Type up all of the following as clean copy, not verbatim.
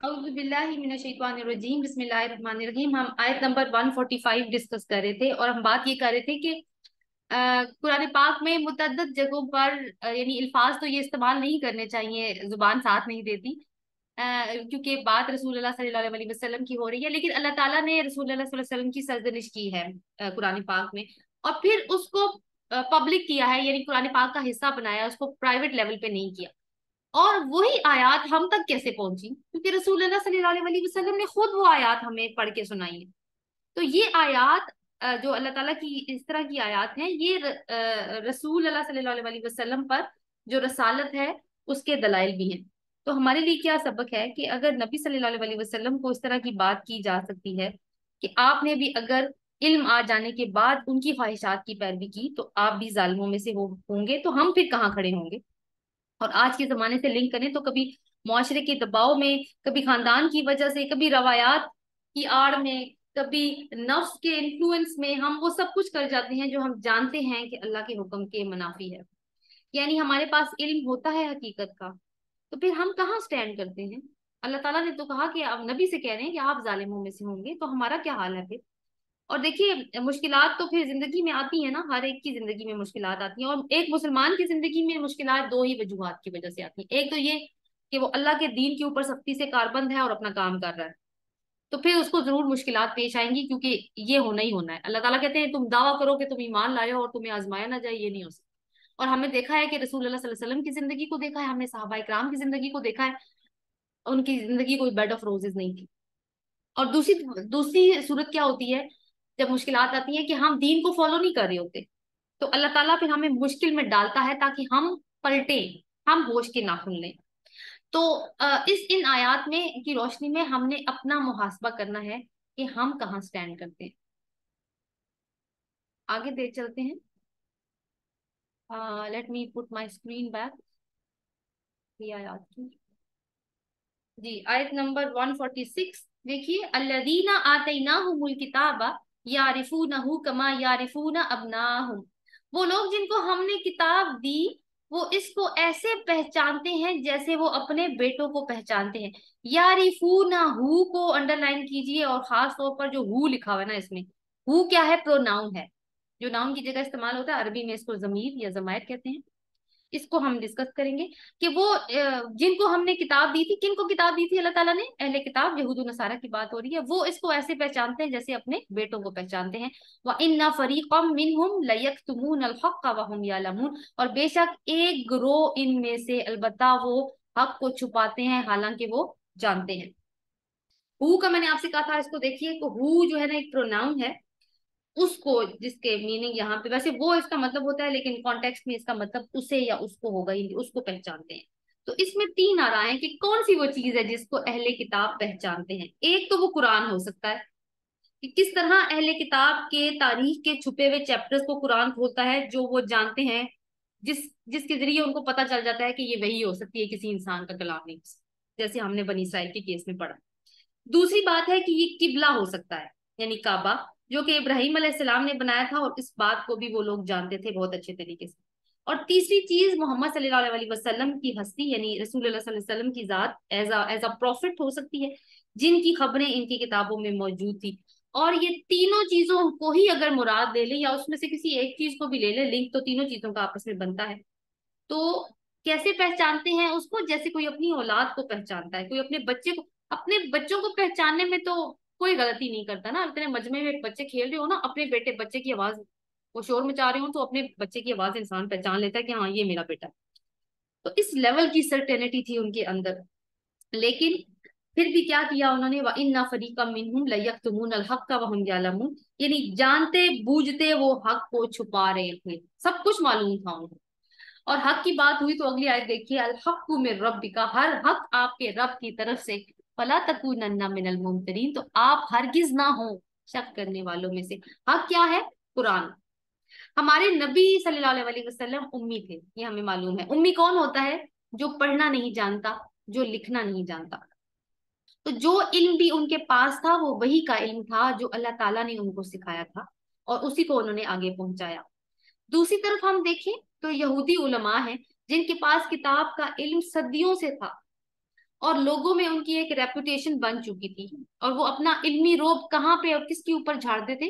औज़ु बिल्लाहि मिनश शैतानिर रजीम बिस्मिल्लाहिर रहमानिर रहीम। हम आयत नंबर 145 डिस्कस कर रहे थे और हम बात ये कर रहे थे कि कुरान पाक में मुतअद्दिद जगहों पर यानी अल्फाज तो ये इस्तेमाल नहीं करने चाहिए, जुबान साथ नहीं देती, क्योंकि बात रसूलुल्लाह सल्लल्लाहु अलैहि वसल्लम की हो रही है। लेकिन अल्लाह ताला ने रसूलुल्लाह सल्लल्लाहु अलैहि वसल्लम की सरजनिश की है कुरान पाक में, और फिर उसको पब्लिक किया है, यानी कुरान पाक का हिस्सा बनाया, उसको प्राइवेट लेवल पे नहीं किया। और वही आयत हम तक कैसे पहुंची? क्योंकि रसूलुल्लाह सल्लल्लाहु अलैहि वसल्लम ने खुद वो आयत हमें पढ़ के सुनाई है। तो ये आयत जो अल्लाह ताला की इस तरह की आयत है, ये रसूल अल्लाह सल्लल्लाहु अलैहि वसल्लम पर जो रसालत है उसके दलाइल भी हैं। तो हमारे लिए क्या सबक है कि अगर नबी सल्लल्लाहु अलैहि वसल्लम को इस तरह की बात की जा सकती है कि आपने भी अगर इल्म आ जाने के बाद उनकी ख्वाहिशात की पैरवी की तो आप भी जालिमों में से होंगे, तो हम फिर कहाँ खड़े होंगे? और आज के जमाने से लिंक करें तो कभी मुआशरे के दबाव में, कभी खानदान की वजह से, कभी रवायात की आड़ में, कभी नफ्स के इन्फ्लुएंस में हम वो सब कुछ कर जाते हैं जो हम जानते हैं कि अल्लाह के हुक्म के मुनाफी है। यानी हमारे पास इल्म होता है हकीकत का, तो फिर हम कहाँ स्टैंड करते हैं? अल्लाह ताला ने तो कहा कि आप नबी से कह रहे हैं कि आप जालिमों में से होंगे, तो हमारा क्या हाल है फिर? और देखिए, मुश्किलात तो फिर जिंदगी में आती है ना, हर एक की जिंदगी में मुश्किलात आती हैं, और एक मुसलमान की जिंदगी में मुश्किलात दो ही वजूहात की वजह से आती हैं। एक तो ये कि वो अल्लाह के दीन के ऊपर सख्ती से कारबंद है और अपना काम कर रहा है, तो फिर उसको जरूर मुश्किलात पेश आएंगी, क्योंकि ये होना ही होना है। अल्लाह ताला कहते हैं तुम दावा करो कि तुम ईमान लाए हो और तुम्हें आजमाया ना जाए, ये नहीं हो सकता। और हमने देखा है कि रसूल अल्लाह सल्लल्लाहु अलैहि वसल्लम की जिंदगी को देखा है, हमने सहाबा इकराम की जिंदगी को देखा है, उनकी जिंदगी कोई बेड ऑफ रोजेज नहीं थी। और दूसरी दूसरी सूरत क्या होती है? जब मुश्किलात आती है कि हम दीन को फॉलो नहीं कर रहे होते, तो अल्लाह ताला फिर हमें मुश्किल में डालता है ताकि हम पलटे, हम होश के नाखून लें। तो इस इन आयात में की रोशनी में हमने अपना मुहासबा करना है कि हम कहाँ स्टैंड करते हैं। आगे देख चलते हैं। Let me put my screen back. ये आयात की जी आयत नंबर 146 देखिए, अल्लदीना आतैनाहुमुल किताबा यारिफूनहु कमा यारिफून अबनाहुम। वो लोग जिनको हमने किताब दी, वो इसको ऐसे पहचानते हैं जैसे वो अपने बेटों को पहचानते हैं। यारिफूनहु को अंडरलाइन कीजिए, और खास तौर पर जो हु लिखा हुआ है ना, इसमें हु क्या है? प्रोनाउन है, जो नाउन की जगह इस्तेमाल होता है। अरबी में इसको जमीर या जमायर कहते हैं। इसको हम डिस्कस करेंगे कि वो जिनको हमने किताब दी थी, किनको किताब दी थी अल्लाह ताला ने? अहले किताब यहूद नसारा की बात हो रही है। वो इसको ऐसे पहचानते हैं जैसे अपने बेटों को पहचानते हैं। व इन्ना फरीक़म मिनहुम लयक्तुमूनल हक़्क़ व हुम यालमून। और बेशक एक ग्रोह इनमें से अलबत्ता वो हक को छुपाते हैं हालांकि वो जानते हैं। हु का मैंने आपसे कहा था, इसको देखिए, तो हु जो है ना एक प्रोनाउन है, उसको जिसके मीनिंग यहाँ पे, वैसे वो इसका मतलब होता है लेकिन कॉन्टेक्स्ट में इसका मतलब उसे या उसको होगा ही, उसको पहचानते हैं। तो इसमें तीन आ रहा है कि कौन सी वो चीज है जिसको अहले किताब पहचानते हैं। एक तो वो कुरान हो सकता है, कि किस तरह अहले किताब के तारीख के छुपे हुए चैप्टर्स को कुरान खोलता है, जो वो जानते हैं, जिसके जरिए उनको पता चल जाता है कि ये वही हो सकती है, किसी इंसान का कलाम नहीं हो सकता, जैसे हमने बनी इसराइल के केस में पढ़ा। दूसरी बात है कि ये किबला हो सकता है, यानी काबा, जो कि इब्राहिम अलैहिस्सलाम ने बनाया था, और इस बात को भी वो लोग जानते थे बहुत अच्छे तरीके से। और तीसरी चीज मोहम्मद सल्लल्लाहु अलैहि वसल्लम की हस्ती, यानी रसूलुल्लाह सल्लल्लाहु अलैहि वसल्लम की जात एज अ प्रॉफिट हो सकती है, जिनकी खबरें इनकी किताबों में मौजूद थी। और ये तीनों चीजों को ही अगर मुराद ले लें, या उसमें से किसी एक चीज को भी ले लें, लिंक तो तीनों चीजों का आपस में बनता है। तो कैसे पहचानते हैं उसको? जैसे कोई अपनी औलाद को पहचानता है, कोई अपने बच्चे को, अपने बच्चों को पहचानने में तो कोई गलती नहीं करता ना। इतने मजमे में बच्चे खेल रहे हो ना, अपने बेटे बच्चे की आवाज, वो शोर मचा रहे हो, तो अपने बच्चे की आवाज इंसान पहचान लेता है कि हाँ ये मेरा बेटा है। तो इस लेवल की सर्टेनिटी थी उनके अंदर। लेकिन फिर भी क्या किया उन्होंने? व इन्ना फरीक़म मिनहुम लयक्तुमूनल हक़्क़ व हुम यालमून। यानी जानते बूझते वो हक को छुपा रहे थे, सब कुछ मालूम था उनको। और हक की बात हुई तो अगली आयत देखिए, अल हक्कु मिर रब्बिका, हर हक आपके रब की तरफ से। फला तकूनन्ना मिनल मुमतरीन, तो आप हरगिज ना हो शक करने वालों में से। हक क्या है? कुरान। हमारे नबी सल्लल्लाहु अलैहि वसल्लम उम्मी थे, ये हमें मालूम है। उम्मी कौन होता है? जो पढ़ना नहीं जानता, जो लिखना नहीं जानता। तो जो इल्म भी उनके पास था वो वही का इल्म था जो अल्लाह ताला ने उनको सिखाया था, और उसी को उन्होंने आगे पहुंचाया। दूसरी तरफ हम देखें तो यहूदी उलमा हैं जिनके पास किताब का इल्म सदियों से था, اور لوگوں میں ان کی ایک ریپوٹیشن بن چکی تھی، اور وہ اپنا علمی روب کہاں پہ اور کس کے اوپر جھاڑتے تھے؟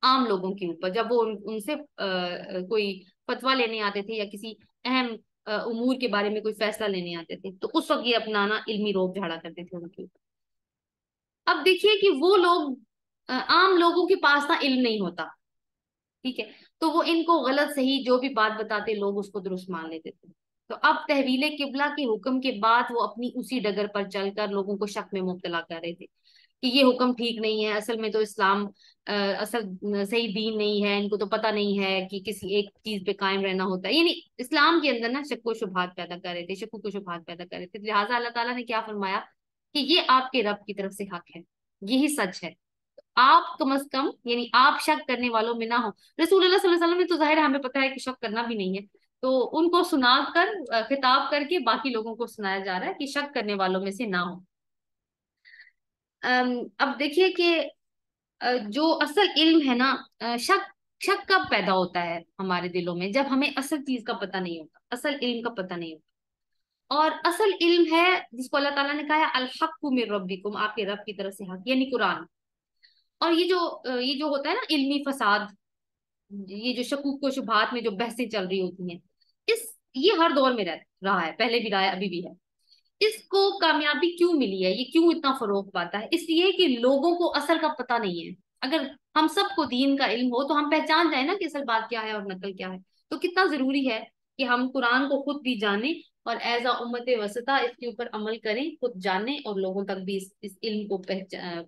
عام لوگوں کے اوپر. جب وہ ان سے کوئی فتوا لینے آتے تھے یا کسی اہم امور کے بارے میں کوئی فیصلہ لینے آتے تھے، تو اس وقت یہ اپنانا علمی روب جھاڑا کرتے تھے ان کے اوپر. اب دیکھیے کہ وہ لوگ عام لوگوں کے پاس نا علم نہیں ہوتا، ٹھیک ہے، تو وہ ان کو غلط صحیح جو بھی بات بتاتے لوگ اس کو درست مان لیتے تھے. تو اب تحویل قبلہ کے حکم کے بعد وہ اپنی اسی ڈگر پر چل کر لوگوں کو شک میں مبتلا کر رہے تھے کہ یہ حکم ٹھیک نہیں ہے، اصل میں تو اسلام اصل صحیح دین نہیں ہے، ان کو تو پتہ نہیں ہے کہ کسی ایک چیز پہ قائم رہنا ہوتا ہے. یعنی اسلام کے اندر نا شک و شبہات پیدا کر رہے تھے، شک و شبہات پیدا کر رہے تھے. لہٰذا اللہ تعالیٰ نے کیا فرمایا کہ یہ آپ کے رب کی طرف سے حق ہے، یہی سچ ہے، آپ کم از کم یعنی آپ شک کرنے والوں میں نہ ہو. رسول اللہ صلی اللہ علیہ وسلم نے تو ظاہر ہے ہمیں پتہ ہے کہ شک کرنا بھی نہیں ہے، تو ان کو سنا کر خطاب کر کے باقی لوگوں کو سنایا جا رہا ہے کہ شک کرنے والوں میں سے نہ ہو. اب دیکھیے کہ جو اصل علم ہے نا، شک شک کب پیدا ہوتا ہے ہمارے دلوں میں؟ جب ہمیں اصل چیز کا پتہ نہیں ہوتا، اصل علم کا پتہ نہیں ہوتا. اور اصل علم ہے جس کو اللہ تعالیٰ نے کہا ہے الحق من ربکم، آپ کے رب کی طرف سے حق، یعنی قرآن. اور یہ جو ہوتا ہے نا علمی فساد، یہ جو شکوک و شبہات میں جو بحثیں چل رہی ہوتی ہیں، اس یہ ہر دور میں رہا ہے، پہلے بھی رہا ہے، ابھی بھی ہے. اس کو کامیابی کیوں ملی ہے، یہ کیوں اتنا فروغ پاتا ہے؟ اس لیے کہ لوگوں کو اصل کا پتہ نہیں ہے. اگر ہم سب کو دین کا علم ہو تو ہم پہچان جائیں نا کہ اصل بات کیا ہے اور نقل کیا ہے. تو کتنا ضروری ہے کہ ہم قرآن کو خود بھی جانیں اور ایز اے امت وسطیٰ اس کے اوپر عمل کریں، خود جانیں اور لوگوں تک بھی اس علم کو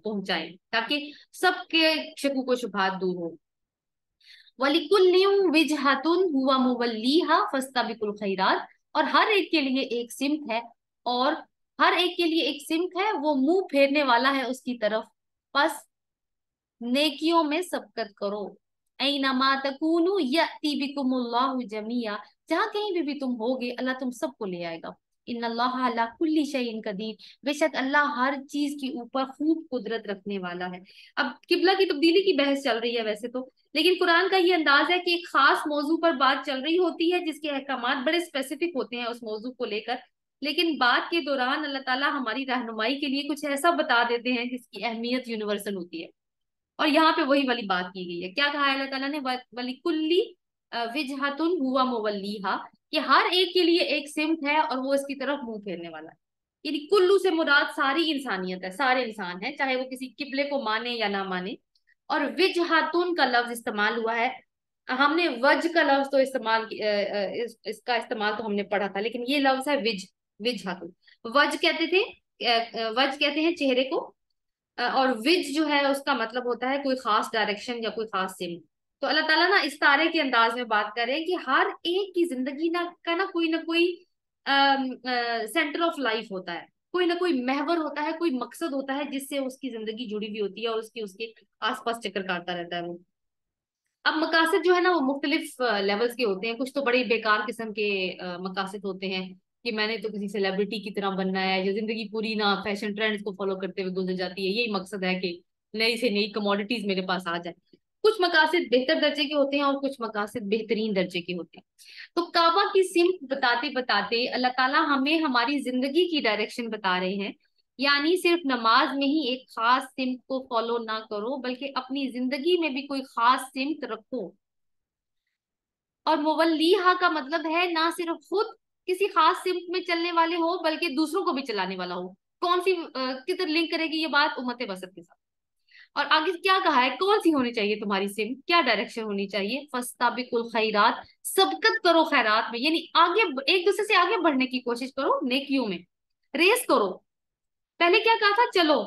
پہنچائیں تاکہ سب کے شکوک و شبہات دور ہو. وَلِكُلٍّ وِجْهَةٌ هُوَ مُوَلِّيهَا فَاسْتَبِقُوا الْخَيْرَاتِ، اور ہر ایک کے لیے ایک سمت ہے، اور ہر ایک کے لیے ایک سمت ہے، وہ منہ پھیرنے والا ہے اس کی طرف، بس نیکیوں میں سبقت کرو. اینما تکونوا یأتی بکم اللہ جمیعا، جہاں کہیں بھی تم ہوگے اللہ تم سب کو لے آئے گا. ان اللہ علی کل شیء قدیر، بے شک اللہ ہر چیز کے اوپر خوب قدرت رکھنے والا ہے. اب قبلہ کی تبدیلی کی بحث چل رہی ہے ویسے تو، لیکن قرآن کا یہ انداز ہے کہ ایک خاص موضوع پر بات چل رہی ہوتی ہے جس کے احکامات بڑے اسپیسیفک ہوتے ہیں اس موضوع کو لے کر، لیکن بات کے دوران اللہ تعالیٰ ہماری رہنمائی کے لیے کچھ ایسا بتا دیتے ہیں جس کی اہمیت یونیورسل ہوتی ہے. اور یہاں پہ وہی والی بات کی گئی ہے. کیا کہا ہے اللہ تعالیٰ نے؟ وَلِكُلِّ وِجْهَةٌ هُوَ مُوَلِّيهَا، کہ ہر ایک کے لیے ایک سمت ہے اور وہ اس کی طرف منہ پھیرنے والا ہے. یعنی کلو سے مراد ساری انسانیت ہے، سارے انسان ہیں، چاہے وہ کسی قبلے کو مانے یا نہ مانے. اور وجہتن کا لفظ استعمال ہوا ہے، ہم نے وجہ کا لفظ تو استعمال اس کا استعمال تو ہم نے پڑھا تھا، لیکن یہ لفظ ہے وجہتن. وجہ کہتے تھے، وجہ کہتے ہیں چہرے کو، اور وج جو ہے اس کا مطلب ہوتا ہے کوئی خاص ڈائریکشن یا کوئی خاص سمت. تو اللہ تعالیٰ نا اس تارے کے انداز میں بات کر رہے ہیں کہ ہر ایک کی زندگی نہ کوئی سینٹر آف لائف ہوتا ہے، نہ کوئی محور ہوتا ہے، کوئی مقصد ہوتا ہے جس سے اس کی زندگی جڑی ہوئی ہوتی ہے اور اس کے آس پاس چکر کاٹتا رہتا ہے وہ. اب مقاصد جو ہے نا وہ مختلف لیولز کے ہوتے ہیں. کچھ تو بڑے بیکار قسم کے مقاصد ہوتے ہیں کہ میں نے تو کسی سیلیبریٹی کی طرح بننا ہے، یا زندگی پوری نہ فیشن ٹرینڈز کو فالو کرتے ہوئے گزر جاتی ہے، یہی مقصد ہے کہ نئی سے نئی کموڈیٹیز میرے پاس آ جائے. کچھ مقاصد بہتر درجے کے ہوتے ہیں اور کچھ مقاصد بہترین درجے کے ہوتے ہیں. تو کعبہ کی سمت بتاتے بتاتے اللہ تعالیٰ ہمیں ہماری زندگی کی ڈائریکشن بتا رہے ہیں. یعنی صرف نماز میں ہی ایک خاص سمت کو فالو نہ کرو، بلکہ اپنی زندگی میں بھی کوئی خاص سمت رکھو. اور مولیہا کا مطلب ہے نہ صرف خود کسی خاص سمت میں چلنے والے ہو بلکہ دوسروں کو بھی چلانے والا ہو. کون سی کدھر لنک کرے گی یہ بات امت وسط کے ساتھ؟ اور آگے کیا کہا ہے، کون سی ہونی چاہیے تمہاری سمت، کیا ڈائریکشن ہونی چاہیے؟ فاستبقوا الخیرات، سبقت کرو خیرات میں، یعنی آگے ایک دوسرے سے آگے بڑھنے کی کوشش کرو، نیکیوں میں ریس کرو. پہلے کیا کہا تھا؟ چلو،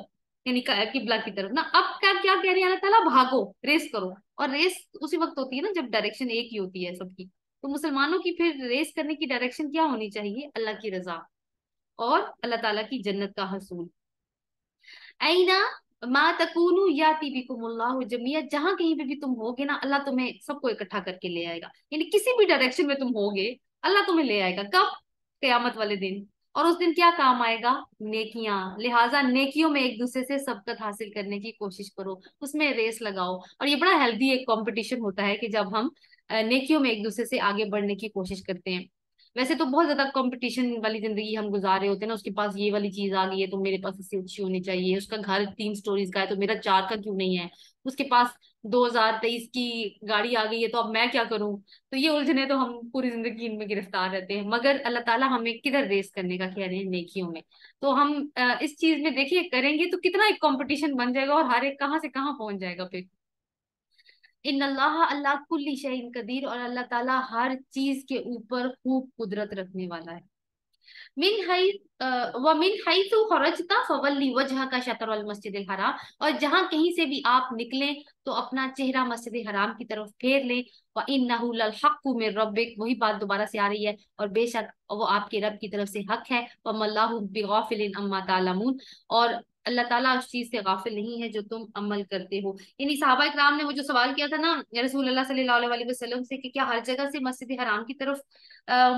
یعنی قبلہ کی طرف نا. اب کیا کہہ رہے ہیں اللہ تعالیٰ؟ بھاگو، ریس کرو. اور ریس اسی وقت ہوتی ہے نا جب ڈائریکشن ایک ہی ہوتی ہے سب کی. تو مسلمانوں کی پھر ریس کرنے کی ڈائریکشن کیا ہونی چاہیے؟ اللہ کی رضا اور اللہ تعالیٰ کی جنت کا حصول. اینا ما تکونو یاتی بکم اللہ جمیعا، جہاں کہیں پہ بھی تم ہوگے نا اللہ تمہیں سب کو اکٹھا کر کے لے آئے گا. یعنی کسی بھی ڈائریکشن میں تم ہوگے اللہ تمہیں لے آئے گا. کب؟ قیامت والے دن. اور اس دن کیا کام آئے گا؟ نیکیاں. لہٰذا نیکیوں میں ایک دوسرے سے سبقت حاصل کرنے کی کوشش کرو، اس میں ریس لگاؤ. اور یہ بڑا ہیلدی ایک کمپٹیشن ہوتا ہے کہ جب ہم نیکیوں میں ایک دوسرے سے آگے بڑھنے کی کوشش کرتے ہیں. वैसे तो बहुत ज्यादा कंपटीशन वाली जिंदगी हम गुजार रहे होते हैं ना, उसके पास ये वाली चीज आ गई है तो मेरे पास इससे अच्छी होनी चाहिए, उसका घर 3 स्टोरीज का है तो मेरा 4 का क्यों नहीं है, उसके पास 2023 की गाड़ी आ गई है तो अब मैं क्या करूं। तो ये उलझने तो हम पूरी जिंदगी इनमें गिरफ्तार रहते हैं, मगर अल्लाह ताला हमें किधर रेस करने का कह रहे हैं, नेकियों में। तो हम इस चीज में देखिए करेंगे तो कितना एक कंपटीशन बन जाएगा और हर एक कहाँ से कहाँ पहुंच जाएगा फिर। इन अल्लाह अल्लाह कुल्ली शैइन कदीर, और अल्लाह ताला हर चीज के ऊपर खूब कुदरत रखने वाला है। मिन हई व मिन हैसु खरजता फवल्ली वजहका शतरल मस्जिदिल हराम, और जहां कहीं से भी आप निकलें तो अपना चेहरा मस्जिद हराम की तरफ फेर लें। व इन्नहु लल हक्कु मिर रब्बिक, वही बात दोबारा से आ रही है, और बेशक वो आपके रब की तरफ से हक है। व मल्लाहु बिगाफिलिन अम्मा तालमून, और अल्लाह ताला उस चीज से गाफिल नहीं है जो तुम अमल करते हो। यानी सहाबा इकराम ने वो जो सवाल किया था ना या रसूल अल्लाह सल्लल्लाहु अलैहि वसल्लम से कि क्या हर जगह से मस्जिद हराम की तरफ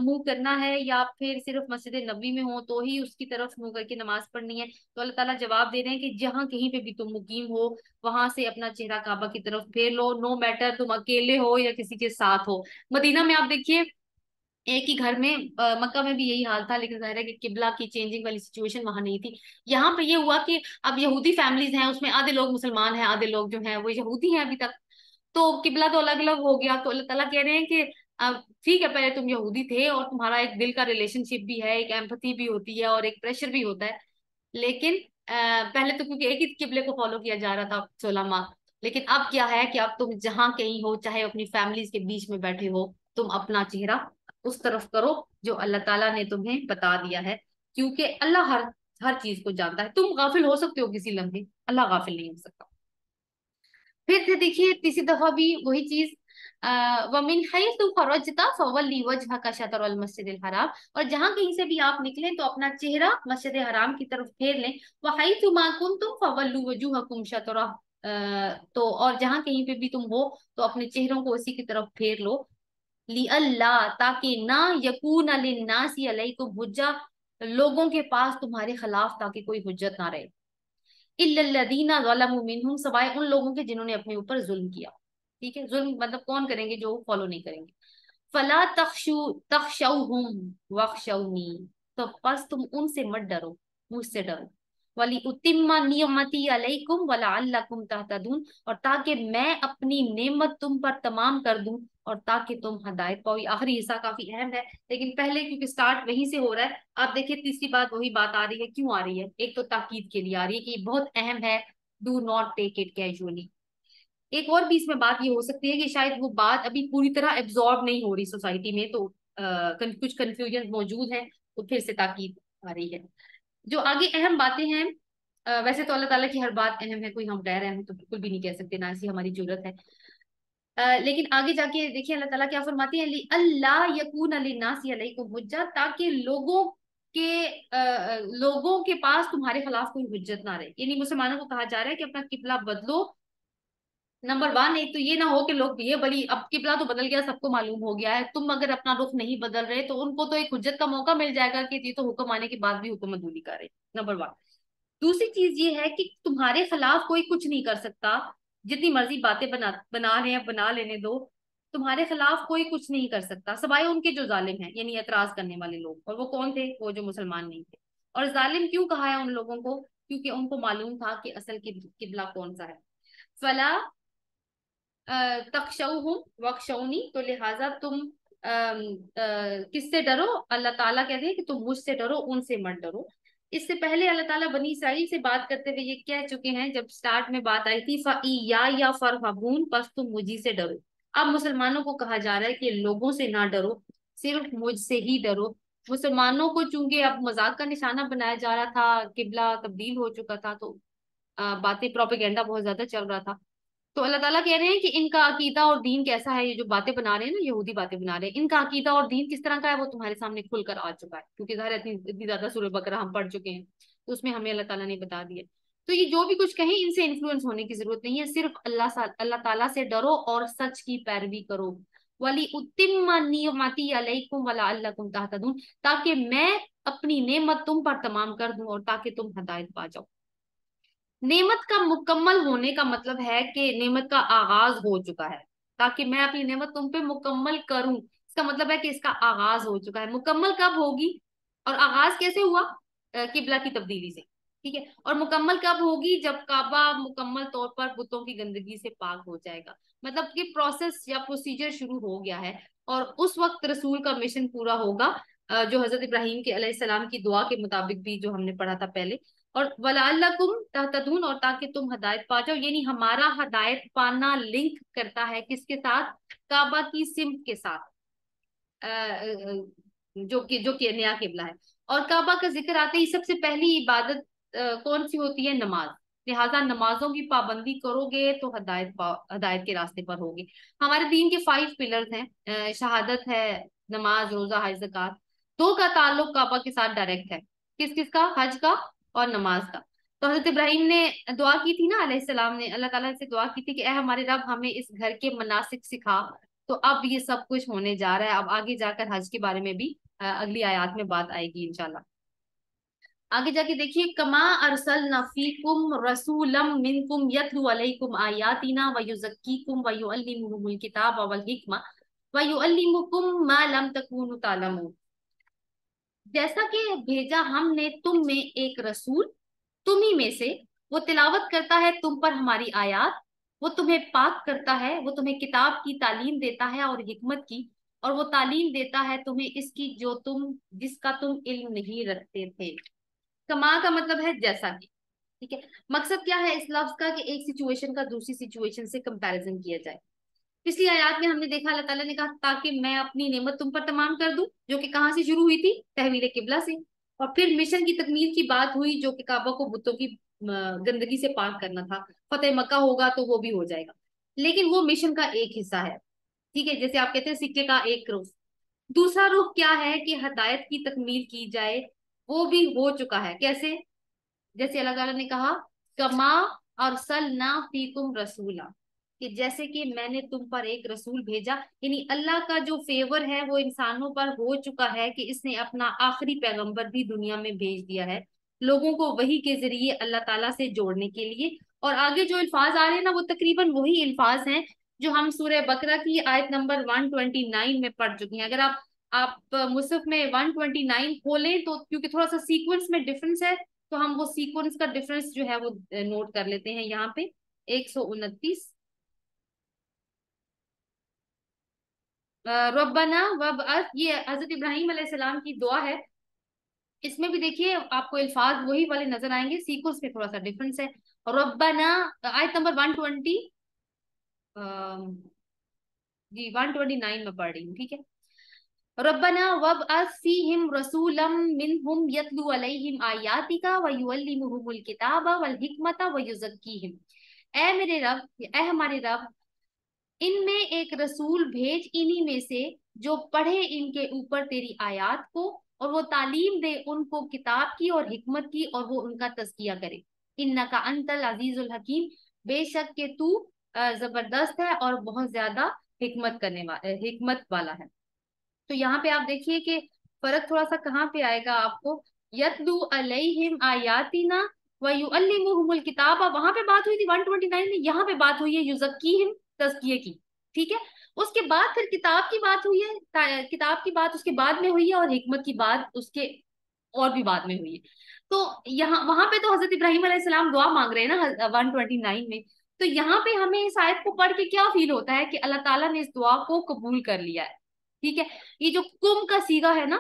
मुंह करना है या फिर सिर्फ मस्जिद नबी में हो तो ही उसकी तरफ मुंह करके नमाज पढ़नी है। तो अल्लाह ताला जवाब दे रहे हैं कि जहां कहीं पे भी तुम मुकीम हो वहां से अपना चेहरा काबा की तरफ फेर लो, नो मैटर तुम अकेले हो या किसी के साथ हो। मदीना में आप देखिए एक ही घर में, मक्का में भी यही हाल था, लेकिन जाहिर है कि किबला की चेंजिंग वाली सिचुएशन वहां नहीं थी। यहाँ पे ये हुआ कि अब यहूदी फैमिलीज हैं, उसमें आधे लोग मुसलमान हैं, आधे लोग जो हैं वो यहूदी हैं अभी तक। तो किबला तो अलग अलग हो गया, तो अल्लाह ताला कह रहे हैं कि अब ठीक है, पहले तुम यहूदी थे और तुम्हारा एक दिल का रिलेशनशिप भी है, एक एम्पथी भी होती है और एक प्रेशर भी होता है, लेकिन पहले तो क्योंकि एक ही किबले को फॉलो किया जा रहा था 16 माह। लेकिन अब क्या है कि अब तुम जहां कहीं हो, चाहे अपनी फैमिलीज के बीच में बैठे हो, तुम अपना चेहरा उस तरफ करो जो अल्लाह ताला ने तुम्हें बता दिया है, क्योंकि अल्लाह हर हर चीज को जानता है। तुम गाफिल हो सकते हो किसी लम्हे, अल्लाह गाफिल नहीं हो सकता। फिर से देखिए तीसरी दफा भी वही चीज, वमिन हैसु खरजता फवल्ली वजहका शतरल मस्जिदिल हराम, और जहां कहीं से भी आप निकलें तो अपना चेहरा मस्जिद हराम की तरफ फेर लें। व हैसु मा कुंतुम फवल्लु वजुहकुम शतरह, तो और जहां कहीं पे भी तुम हो तो अपने चेहरों को उसी की तरफ फेर लो। ली अल्लाह, ताकि ना यकून लिन्नासी अलैकुम हुज्जा, लोगों के पास तुम्हारे खिलाफ ताकि कोई हुज्जत ना रहे। इल्लल्लज़ीना ज़लमू मिनहुम, सवाए उन लोगों के जिन्होंने अपने ऊपर जुल्म किया। ठीक है, जुल्म मतलब कौन करेंगे, जो फॉलो नहीं करेंगे। फला तखशौहुम वखशौनी, तो बस तुम उनसे मत डरो, मुझसे डरो। वली उतिम्मा नियमती अलैकुम वलअल्लकुम तहतदून, और ताकि मैं अपनी नेमत तुम पर तमाम कर दूं और ताकि तुम हदायत पाओ। ये आखिरी हिस्सा काफी अहम है, लेकिन पहले क्योंकि स्टार्ट वहीं से हो रहा है, आप देखिए तीसरी बात वही बात आ रही है। क्यों आ रही है? एक तो ताकीद के लिए आ रही है कि ये बहुत अहम है, do not take it casually. एक और भी इसमें बात ये हो सकती है कि शायद वो बात अभी पूरी तरह एब्जॉर्ब नहीं हो रही सोसाइटी में, तो कुछ कंफ्यूजन मौजूद है, तो फिर से ताकीद आ रही है। जो आगे अहम बातें हैं, वैसे तो अल्लाह ताला की हर बात अहम है, कोई हम कह रहे हैं तो बिल्कुल भी नहीं कह सकते, ना ऐसी हमारी जरूरत है। लेकिन आगे जाके देखिए अल्लाह ताला क्या फरमाती है, ली अल्लाह यकून लिन्नासी अलैकुम हुज्जा, ताकि लोगों के पास तुम्हारे खिलाफ कोई हुज्जत ना रहे। यानी मुसलमानों को कहा जा रहा है कि अपना किबला बदलो। नंबर वन, एक तो ये ना हो कि लोग ये बड़ी, अब किबला तो बदल गया, सबको मालूम हो गया है, तुम अगर अपना रुख नहीं बदल रहे तो उनको तो एक हुज्जत का मौका मिल जाएगा कि ये तो हुक्म आने के बाद भी हुक्म अदूली कर रहे। Number one. दूसरी चीज ये है कि तुम्हारे खिलाफ कोई कुछ नहीं कर सकता, जितनी मर्जी बातें बना बना रहे हैं, बना लेने दो, तुम्हारे खिलाफ कोई कुछ नहीं कर सकता सिवाय उनके जो जालिम हैं, यानी एतराज करने वाले लोग। और वो कौन थे? वो जो मुसलमान नहीं थे। और जालिम क्यों कहा है उन लोगों को? क्योंकि उनको मालूम था कि असल किबला कौन सा है। फला तखशौहुम वखशौनी, तो लिहाजा तुम किससे डरो? अल्लाह ताला कहते हैं कि तुम मुझसे डरो, उनसे मत डरो। इससे पहले अल्लाह ताला बनी इसराइल से बात करते हुए ये कह चुके हैं, जब स्टार्ट में बात आई थी फ़इया या फरहबून, बस तुम मुझी से डरो। अब मुसलमानों को कहा जा रहा है कि लोगों से ना डरो, सिर्फ मुझसे ही डरो। मुसलमानों को चूंकि अब मजाक का निशाना बनाया जा रहा था, किबला तब्दील हो चुका था, तो बातें प्रोपेगेंडा बहुत ज्यादा चल रहा था। तो अल्लाह ताला कह रहे हैं कि इनका अकीदा और दीन कैसा है। ये जो बातें बना रहे हैं ना, यहूदी बातें बना रहे हैं, इनका अकीदा और दीन किस तरह का है वो तुम्हारे सामने खुलकर आ चुका है, क्योंकि ज़ाहिर है इतनी इतनी ज्यादा सूरह बकरा हम पढ़ चुके हैं, तो उसमें हमें अल्लाह ताला ने बता दिया। तो ये जो भी कुछ कहें, इनसे इन्फ्लुएंस होने की जरूरत नहीं है, सिर्फ अल्लाह ताला से डरो और सच की पैरवी करो। वली उतिम्मा नियमती अलैकुम वला अल्लकुम तहतदून, ताकि मैं अपनी नेमत तुम पर तमाम कर दूं और ताकि तुम हदायत पा जाओ। नेमत का मुकम्मल होने का मतलब है कि नेमत का आगाज हो चुका है, ताकि मैं अपनी नेमत तुम पे मुकम्मल करूं। इसका मतलब है कि इसका आगाज हो चुका है। मुकम्मल कब होगी और आगाज कैसे हुआ? किबला की तब्दीली से, ठीक है। और मुकम्मल कब होगी? जब काबा मुकम्मल तौर पर बुतों की गंदगी से पाक हो जाएगा, मतलब कि प्रोसेस या प्रोसीजर शुरू हो गया है। और उस वक्त रसूल का मिशन पूरा होगा, जो हजरत इब्राहिम के अलैहिस्सलाम की दुआ के मुताबिक भी जो हमने पढ़ा था पहले। और वलअल्लकुम तहतदून, और ताकि तुम हदायत पा जाओ, यानी हमारा हदायत पाना लिंक करता है किसके साथ? काबा की सिमत के साथ, जो कि नया किबला है। और काबा का जिक्र आते ही सबसे पहली इबादत कौन सी होती है? नमाज। लिहाजा नमाजों की पाबंदी करोगे तो हदायत के रास्ते पर होगे। हमारे दीन के 5 पिलर्स हैं, शहादत है, नमाज, रोजा, हज, ज़कात। 2 का ताल्लुक काबा के साथ डायरेक्ट है, किस किस का? हज का और नमाज का। तो हजरत इब्राहिम ने दुआ की थी ना, अलैहिस्सलाम ने अल्लाह ताला से दुआ की थी कि ए हमारे रब, हमें इस घर के मनासिक सिखा। तो अब ये सब कुछ होने जा रहा है। अब आगे जाकर हज के बारे में भी अगली आयत में बात आएगी इंशाल्लाह। आगे जाके देखिए, कमा अरसलना फीकुम रसूलम मिनकुम यतलू अलैकुम आयातिना व युज़क्कीकुम व युअल्लिमुकुमुल किताब वल हिकमा व युअल्लिमुकुम मा लम तकूनु तालमून। जैसा कि भेजा हमने तुम में एक रसूल, तुम्ही में से, वो तिलावत करता है तुम पर हमारी आयत, वो तुम्हें पाक करता है, वो तुम्हें किताब की तालीम देता है और हिकमत की, और वो तालीम देता है तुम्हें इसकी जो तुम जिसका तुम इल्म नहीं रखते थे। कमा का मतलब है जैसा कि, ठीक है। मकसद क्या है इस लफ्ज का? कि एक सिचुएशन का दूसरी सिचुएशन से कंपैरिजन किया जाए। पिछली आयत में हमने देखा, अल्लाह ताला ने कहा ताकि मैं अपनी नेमत तुम पर तमाम कर दूं, जो कि कहाँ से शुरू हुई थी? तहवील किबला से। और फिर मिशन की तकमील की बात हुई, जो कि काबा को बुतों की गंदगी से पाक करना था। फतेह मक्का होगा तो वो भी हो जाएगा, लेकिन वो मिशन का एक हिस्सा है, ठीक है। जैसे आप कहते हैं सिक्के का एक रुख। दूसरा रुख क्या है? कि हदायत की तकमील की जाए, वो भी हो चुका है। कैसे? जैसे अल्लाह ताला ने कहा, कमा अरसलना फीकुम रसूला, कि जैसे कि मैंने तुम पर एक रसूल भेजा। यानी अल्लाह का जो फेवर है वो इंसानों पर हो चुका है कि इसने अपना आखिरी पैगंबर भी दुनिया में भेज दिया है, लोगों को वही के जरिए अल्लाह ताला से जोड़ने के लिए। और आगे जो अल्फाज आ रहे हैं ना, वो तकरीबन वही अल्फाज हैं जो हम सूरह बकरा की आयत नंबर 129 में पढ़ चुके हैं। अगर आप मुसहफ में 129 खोलें तो, क्योंकि थोड़ा सा सीक्वेंस में डिफरेंस है, तो हम वो सीक्वेंस का डिफरेंस जो है वो नोट कर लेते हैं यहाँ पे। 129, रब्बना वबअस, ये हजरत इब्राहिम अलैहिस्सलाम की दुआ है। इसमें भी देखिए आपको अल्फाज वही वाले नजर आएंगे, सीक्वेंस में थोड़ा सा डिफरेंस है। रब्बना, आयत नंबर 120, जी 129 में पढ़ रही हूँ, ठीक है। रब्बना वबअस फीहिम रसूलम मिनहुम यतलू अलैहिम आयातिका व युअल्लिमुहुमुल किताबा वल हिकमता व युज़क्कीहिम। ए मेरे रब, ए हमारे रब, इनमें एक रसूल भेज इन्हीं में से, जो पढ़े इनके ऊपर तेरी आयत को, और वो तालीम दे उनको किताब की और हिकमत की, और वो उनका तज़किया करे। इन्नका अंतल अजीजुल हकीम, बेशक के तू जबरदस्त है और बहुत ज्यादा हिकमत वाला है। तो यहाँ पे आप देखिए कि फर्क थोड़ा सा कहाँ पे आएगा आपको। यतलू अलैहिम आयातिना व युअल्लिमुहुमुल किताबा, वहां पे बात हुई थी 129 में, यहाँ पे बात हुई है युज़क्कीहिम, तज़किये की, ठीक है। उसके बाद फिर किताब की बात हुई है, किताब की बात उसके बाद में हुई है, और हिकमत की बात उसके और भी बाद में हुई है। तो यहाँ वहां पे तो हजरत इब्राहिम अलैहिस्सलाम दुआ मांग रहे हैं ना 129 में। तो यहाँ पे हमें इस आयत को पढ़ के क्या फील होता है? कि अल्लाह ताला ने इस दुआ को कबूल कर लिया है, ठीक है। ये जो कुम का सीगा है ना,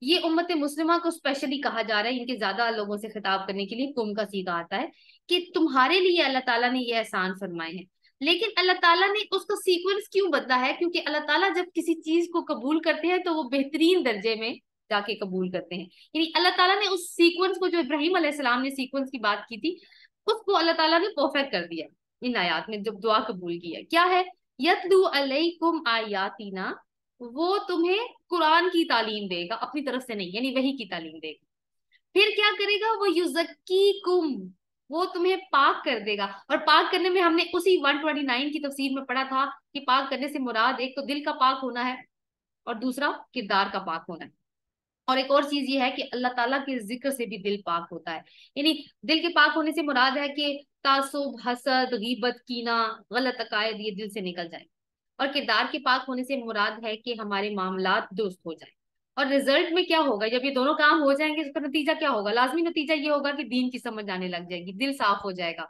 ये उम्मत मुस्लिमा को स्पेशली कहा जा रहा है, इनके ज्यादा लोगों से खिताब करने के लिए कुम का सीगा आता है, कि तुम्हारे लिए अल्लाह ताला ने ये एहसान फरमाए हैं। लेकिन अल्लाह ताला ने उसका सीक्वेंस क्यों बदला है? क्योंकि अल्लाह ताला जब किसी चीज को कबूल करते हैं तो वो बेहतरीन दर्जे में जाके कबूल करते हैं। यानी अल्लाह ताला ने उस सीक्वेंस को, जो इब्राहिम अलैहिस्सलाम ने सीक्वेंस की बात की थी, उसको अल्लाह ताला ने परफेक्ट कर दिया इन आयात में जब दुआ कबूल की है। क्या है? यतलू अलैकुम आयातिना, वो तुम्हें कुरान की तालीम देगा, अपनी तरफ से नहीं, यानी वही की तालीम देगा। फिर क्या करेगा? वो युज़क्कीकुम, वो तुम्हें पाक कर देगा। और पाक करने में हमने उसी 129 की तफसीर में पढ़ा था कि पाक करने से मुराद एक तो दिल का पाक होना है, और दूसरा किरदार का पाक होना है। और एक और चीज ये है कि अल्लाह ताला के जिक्र से भी दिल पाक होता है। यानी दिल के पाक होने से मुराद है कि तासुब, हसद, गीबत, कीना, गलत अकायद ये दिल से निकल जाए। اور کردار کے پاک ہونے سے مراد ہے کہ ہمارے معاملات درست ہو جائیں. اور رزلٹ میں کیا ہوگا جب یہ دونوں کام ہو جائیں گے؟ اس کا نتیجہ کیا ہوگا؟ لازمی نتیجہ یہ ہوگا کہ دین کی سمجھ آنے لگ جائے گی، دل صاف ہو جائے گا.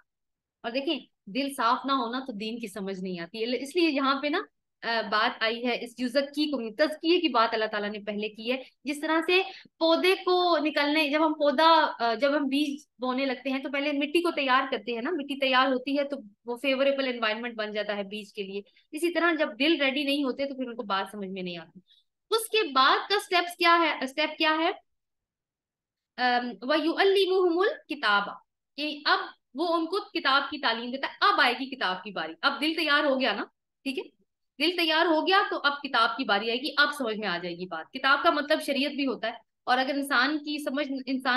اور دیکھیں، دل صاف نہ ہونا تو دین کی سمجھ نہیں آتی ہے. اس لیے یہاں پہ نا بات آئی ہے اس یوزکی کو، تزکیے کی بات اللہ تعالیٰ نے پہلے کی ہے. جس طرح سے پودے کو نکلنے، جب ہم جب ہم بیج بونے لگتے ہیں تو پہلے مٹی کو تیار کرتے ہیں نا، مٹی تیار ہوتی ہے تو وہ فیوریبل انوائرمنٹ بن جاتا ہے بیج کے لیے. اسی طرح جب دل ریڈی نہیں ہوتے تو پھر ان کو بات سمجھ میں نہیں آتی. اس کے بعد کا اسٹیپ کیا ہے؟ وَيُعَلِّمُهُمُ الْكِتَابَ، کہ اب وہ ان کو کتاب کی تعلیم دیتا ہے. اب آئے گی کتاب کی باری. اب دل تیار ہو گیا نا، ٹھیک ہے، دل تیار ہو گیا تو اب کتاب کی باری آئے گی. اب سمجھ میں آ جائے گی بات. کتاب کا مطلب شریعت بھی ہوتا ہے. اور اگر انسان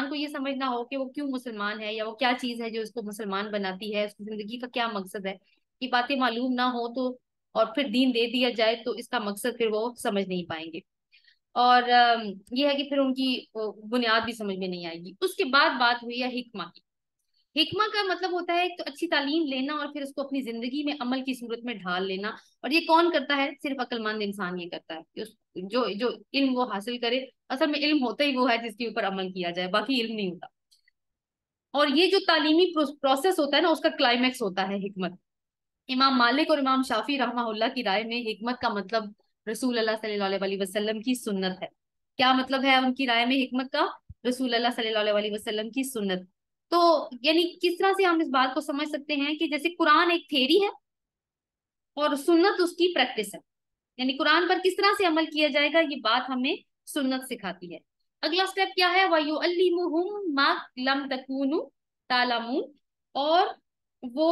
کو یہ سمجھنا ہو کہ وہ کیوں مسلمان ہے، یا وہ کیا چیز ہے جو اس کو مسلمان بناتی ہے، اس کی زندگی کا کیا مقصد ہے، یہ باتیں معلوم نہ ہو تو اور پھر دین دے دیا جائے تو اس کا مقصد پھر وہ سمجھ نہیں پائیں گے. اور یہ ہے کہ پھر ان کی بنیاد بھی سمجھ میں نہیں آئے گی. اس کے بعد بات ہوئی ہے حکمہ کی. حکمہ کا مطلب ہوتا ہے ایک تو اچھی تعلیم لینا اور پھر اس کو اپنی زندگی میں عمل کی صورت میں ڈھال لینا. اور یہ کون کرتا ہے؟ صرف عقل مند انسان یہ کرتا ہے کہ جو علم وہ حاصل کرے. اصل میں علم ہوتا ہی وہ ہے جس کے اوپر عمل کیا جائے، باقی علم نہیں ہوتا. اور یہ جو تعلیمی پروسیس ہوتا ہے نا، اس کا کلائمیکس ہوتا ہے حکمت. امام مالک اور امام شافی رحمہ اللہ کی رائے میں حکمت کا مطلب رسول اللہ صلی اللہ علیہ وسلم کی سنت ہے. کیا مطلب ہے ان کی رائے میں حکمت کا؟ رسول اللہ صلی اللہ علیہ وسلم کی سنت. تو یعنی کس طرح سے ہم اس بات کو سمجھ سکتے ہیں کہ جیسے قرآن ایک تھیری ہے اور سنت اس کی پریکٹس ہے. یعنی قرآن پر کس طرح سے عمل کیا جائے گا، یہ بات ہمیں سنت سکھاتی ہے. اگلا سٹیپ کیا ہے؟ وَيُعَلِّمُهُم مَا لَمْ تَكُونُوا تَعْلَمُونَ. اور وہ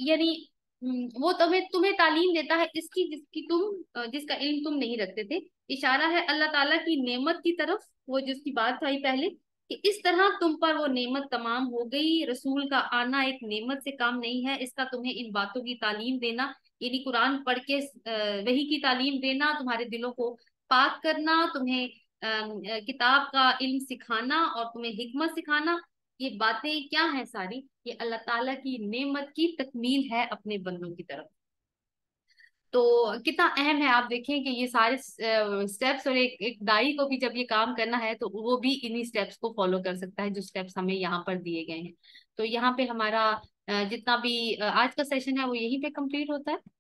یعنی وہ تمہیں تعلیم دیتا ہے اس کی جس کا علم تم نہیں رکھتے تھے. اشارہ ہے اللہ تعالیٰ کی نعمت کی طرف، وہ جس کی بات آئی پہلے کہ اس طرح تم پر وہ نعمت تمام ہو گئی. رسول کا آنا ایک نعمت سے کام نہیں ہے، اس کا تمہیں ان باتوں کی تعلیم دینا، یعنی قرآن پڑھ کے وحی کی تعلیم دینا، تمہارے دلوں کو پاک کرنا، تمہیں کتاب کا علم سکھانا اور تمہیں حکمت سکھانا. یہ باتیں کیا ہیں ساری؟ یہ اللہ تعالیٰ کی نعمت کی تکمیل ہے اپنے بندوں کی طرف. تو کتنا اہم ہے آپ دیکھیں کہ یہ سارے سٹیپس، اور ایک دائی کو بھی جب یہ کام کرنا ہے تو وہ بھی انہی سٹیپس کو فالو کر سکتا ہے جو سٹیپس ہمیں یہاں پر دیے گئے ہیں. تو یہاں پہ ہمارا جتنا بھی آج کا سیشن ہے وہ یہیں پہ کمپلیٹ ہوتا ہے.